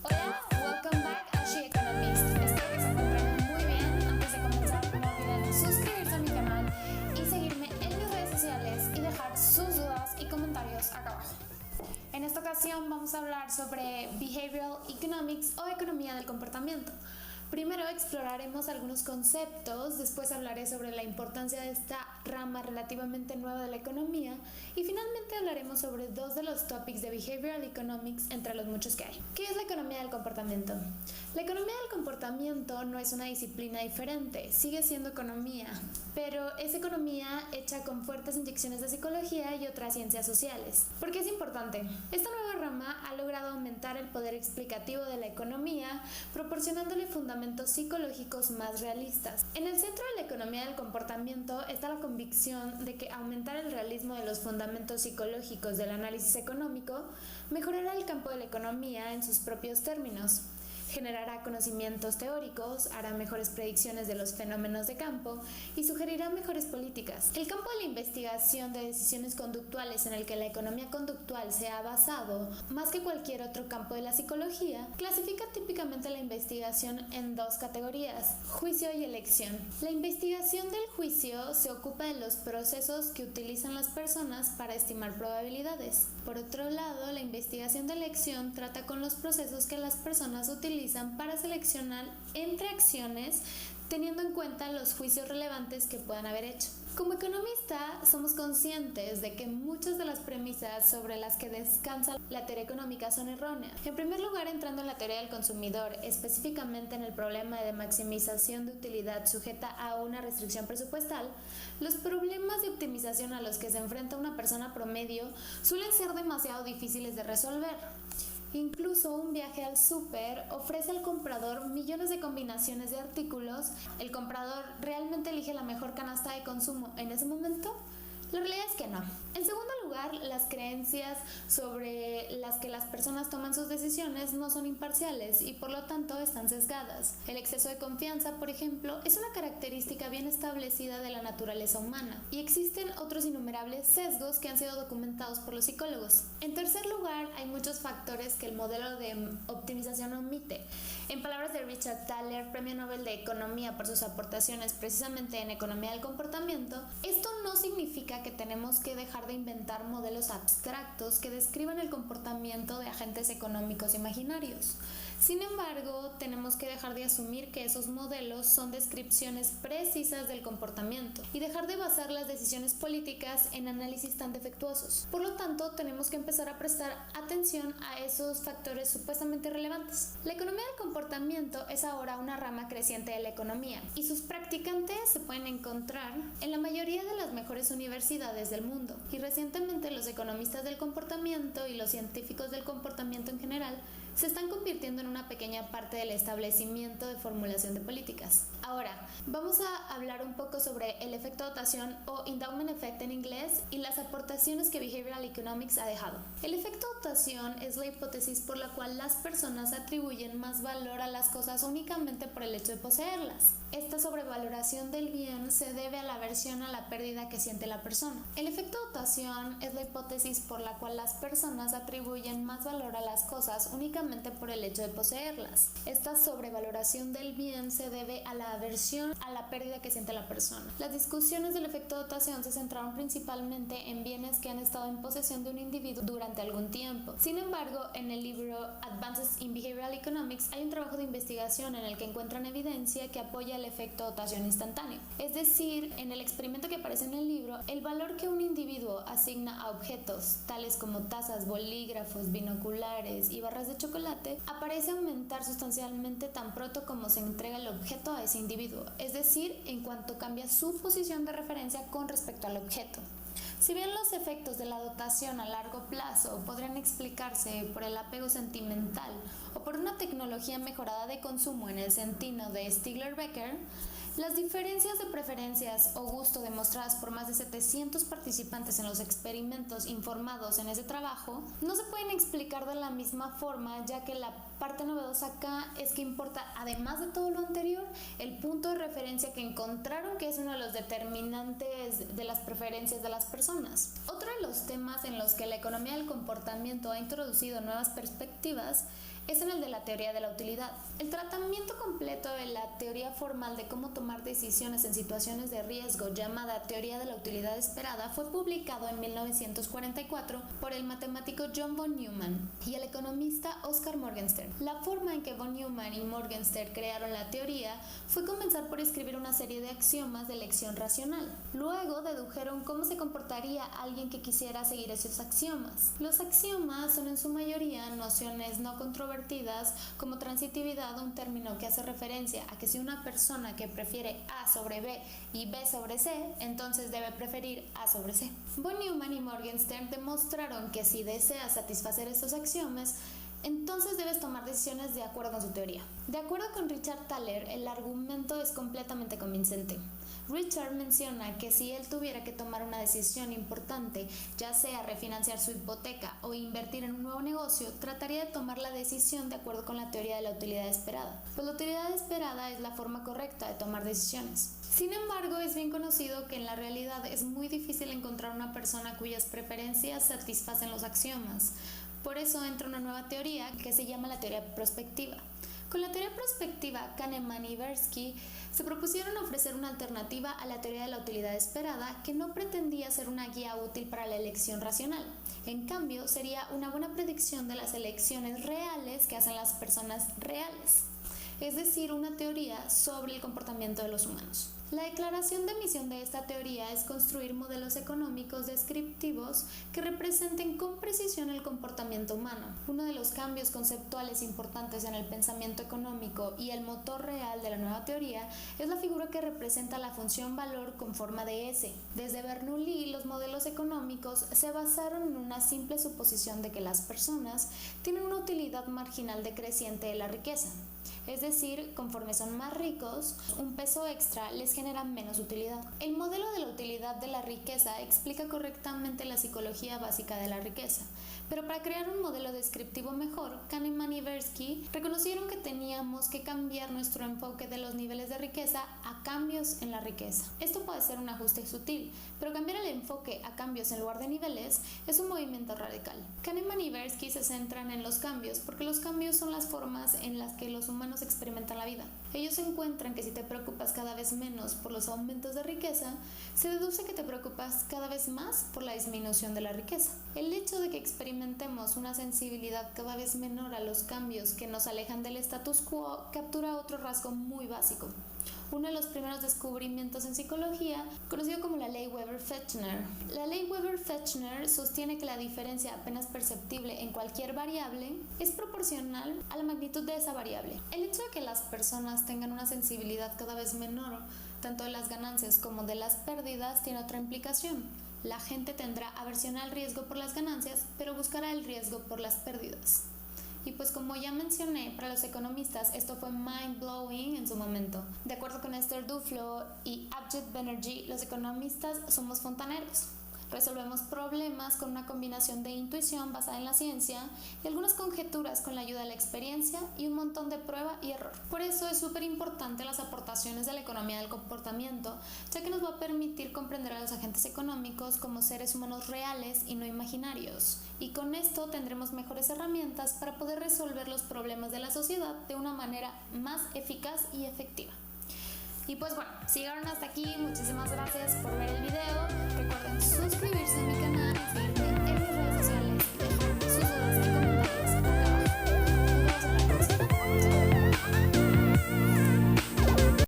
Hola, welcome back a She Economist. Espero que se encuentren muy bien. Antes de comenzar, no olviden suscribirse a mi canal y seguirme en mis redes sociales y dejar sus dudas y comentarios acá abajo. En esta ocasión vamos a hablar sobre Behavioral Economics o economía del comportamiento. Primero exploraremos algunos conceptos, después hablaré sobre la importancia de esta rama relativamente nueva de la economía y finalmente hablaremos sobre dos de los topics de Behavioral Economics entre los muchos que hay. ¿Qué es la economía del comportamiento? La economía del comportamiento no es una disciplina diferente, sigue siendo economía, pero es economía hecha con fuertes inyecciones de psicología y otras ciencias sociales. ¿Por qué es importante? Esta nueva rama ha logrado aumentar el poder explicativo de la economía, proporcionándole fundamentos psicológicos más realistas. En el centro de la economía del comportamiento está la convicción de que aumentar el realismo de los fundamentos psicológicos del análisis económico mejorará el campo de la economía en sus propios términos. Generará conocimientos teóricos, hará mejores predicciones de los fenómenos de campo y sugerirá mejores políticas. El campo de la investigación de decisiones conductuales en el que la economía conductual se ha basado, más que cualquier otro campo de la psicología, clasifica típicamente la investigación en dos categorías: juicio y elección. La investigación del juicio se ocupa de los procesos que utilizan las personas para estimar probabilidades. Por otro lado, la investigación de elección trata con los procesos que las personas utilizan para seleccionar entre acciones teniendo en cuenta los juicios relevantes que puedan haber hecho. Como economista, somos conscientes de que muchas de las premisas sobre las que descansa la teoría económica son erróneas. En primer lugar, entrando en la teoría del consumidor, específicamente en el problema de maximización de utilidad sujeta a una restricción presupuestal, los problemas de optimización a los que se enfrenta una persona promedio suelen ser demasiado difíciles de resolver. Incluso un viaje al súper ofrece al comprador millones de combinaciones de artículos. ¿El comprador realmente elige la mejor canasta de consumo en ese momento? La realidad es que no. En segundo lugar, las creencias sobre las que las personas toman sus decisiones no son imparciales y por lo tanto están sesgadas. El exceso de confianza, por ejemplo, es una característica bien establecida de la naturaleza humana y existen otros innumerables sesgos que han sido documentados por los psicólogos. En tercer lugar, hay muchos factores que el modelo de optimización omite. En palabras de Richard Thaler, Premio Nobel de Economía por sus aportaciones precisamente en economía del comportamiento, esto no significa que tenemos que dejar de inventar modelos abstractos que describan el comportamiento de agentes económicos imaginarios. Sin embargo, tenemos que dejar de asumir que esos modelos son descripciones precisas del comportamiento y dejar de basar las decisiones políticas en análisis tan defectuosos. Por lo tanto, tenemos que empezar a prestar atención a esos factores supuestamente relevantes. La economía del comportamiento es ahora una rama creciente de la economía y sus practicantes se pueden encontrar en la mayoría de las mejores universidades del mundo. Y recientemente los economistas del comportamiento y los científicos del comportamiento en general se están convirtiendo en una pequeña parte del establecimiento de formulación de políticas. Ahora, vamos a hablar un poco sobre el efecto dotación o endowment effect en inglés y las aportaciones que Behavioral Economics ha dejado. El efecto dotación es la hipótesis por la cual las personas atribuyen más valor a las cosas únicamente por el hecho de poseerlas. Esta sobrevaloración del bien se debe a la aversión a la pérdida que siente la persona. El efecto dotación es la hipótesis por la cual las personas atribuyen más valor a las cosas únicamente por el hecho de poseerlas. Esta sobrevaloración del bien se debe a la aversión a la pérdida que siente la persona. Las discusiones del efecto dotación se centraron principalmente en bienes que han estado en posesión de un individuo durante algún tiempo. Sin embargo, en el libro Advances in Behavioral Economics hay un trabajo de investigación en el que encuentran evidencia que apoya el efecto dotación instantáneo. Es decir, en el experimento que aparece en el libro, el valor que un individuo asigna a objetos tales como tazas, bolígrafos, binoculares y barras de chocolate aparece aumentar sustancialmente tan pronto como se entrega el objeto a ese individuo, es decir, en cuanto cambia su posición de referencia con respecto al objeto. Si bien los efectos de la dotación a largo plazo podrían explicarse por el apego sentimental o por una tecnología mejorada de consumo en el sentido de Stigler-Becker, las diferencias de preferencias o gusto demostradas por más de 700 participantes en los experimentos informados en ese trabajo no se pueden explicar de la misma forma, ya que la parte novedosa acá es que importa, además de todo lo anterior, el punto de referencia que encontraron que es uno de los determinantes de las preferencias de las personas. Otro de los temas en los que la economía del comportamiento ha introducido nuevas perspectivas es en el de la la teoría de la utilidad. El tratamiento completo de la teoría formal de cómo tomar decisiones en situaciones de riesgo, llamada teoría de la utilidad esperada, fue publicado en 1944 por el matemático John von Neumann y el economista Oscar Morgenstern. La forma en que von Neumann y Morgenstern crearon la teoría fue comenzar por escribir una serie de axiomas de elección racional. Luego dedujeron cómo se comportaría alguien que quisiera seguir esos axiomas. Los axiomas son en su mayoría nociones no controvertidas como transitividad, un término que hace referencia a que si una persona que prefiere A sobre B y B sobre C, entonces debe preferir A sobre C. Von Neumann y Morgenstern demostraron que si deseas satisfacer estos axiomas, entonces debes tomar decisiones de acuerdo con su teoría. De acuerdo con Richard Thaler, el argumento es completamente convincente. Richard menciona que si él tuviera que tomar una decisión importante, ya sea refinanciar su hipoteca o invertir en un nuevo negocio, trataría de tomar la decisión de acuerdo con la teoría de la utilidad esperada, pues la utilidad esperada es la forma correcta de tomar decisiones. Sin embargo, es bien conocido que en la realidad es muy difícil encontrar una persona cuyas preferencias satisfacen los axiomas. Por eso entra una nueva teoría que se llama la teoría prospectiva. Con la teoría prospectiva, Kahneman y Tversky se propusieron ofrecer una alternativa a la teoría de la utilidad esperada que no pretendía ser una guía útil para la elección racional. En cambio, sería una buena predicción de las elecciones reales que hacen las personas reales, es decir, una teoría sobre el comportamiento de los humanos. La declaración de misión de esta teoría es construir modelos económicos descriptivos que representen con precisión el comportamiento humano. Uno de los cambios conceptuales importantes en el pensamiento económico y el motor real de la nueva teoría es la figura que representa la función valor con forma de S. Desde Bernoulli, los modelos económicos se basaron en una simple suposición de que las personas tienen una utilidad marginal decreciente de la riqueza. Es decir, conforme son más ricos, un peso extra les genera menos utilidad. El modelo de la utilidad de la riqueza explica correctamente la psicología básica de la riqueza, pero para crear un modelo descriptivo mejor, Kahneman y Tversky reconocieron que teníamos que cambiar nuestro enfoque de los niveles de riqueza a cambios en la riqueza. Esto puede ser un ajuste sutil, pero cambiar el enfoque a cambios en lugar de niveles es un movimiento radical. Kahneman y Tversky se centran en los cambios porque los cambios son las formas en las que los humanos experimentan la vida. Ellos encuentran que si te preocupas cada vez menos por los aumentos de riqueza, se deduce que te preocupas cada vez más por la disminución de la riqueza. El hecho de que experimentemos una sensibilidad cada vez menor a los cambios que nos alejan del status quo captura otro rasgo muy básico. Uno de los primeros descubrimientos en psicología, conocido como la ley Weber-Fechner. La ley Weber-Fechner sostiene que la diferencia apenas perceptible en cualquier variable es proporcional a la magnitud de esa variable. El hecho de que las personas tengan una sensibilidad cada vez menor, tanto de las ganancias como de las pérdidas, tiene otra implicación. La gente tendrá aversión al riesgo por las ganancias, pero buscará el riesgo por las pérdidas. Y pues como ya mencioné, para los economistas esto fue mind-blowing en su momento. De acuerdo con Esther Duflo y Abjit Banerjee, los economistas somos fontaneros. Resolvemos problemas con una combinación de intuición basada en la ciencia y algunas conjeturas con la ayuda de la experiencia y un montón de prueba y error. Por eso es súper importante las aportaciones de la economía del comportamiento, ya que nos va a permitir comprender a los agentes económicos como seres humanos reales y no imaginarios. Y con esto tendremos mejores herramientas para poder resolver los problemas de la sociedad de una manera más eficaz y efectiva. Y pues bueno, si llegaron hasta aquí, muchísimas gracias por ver el video. Recuerden suscribirse a mi canal.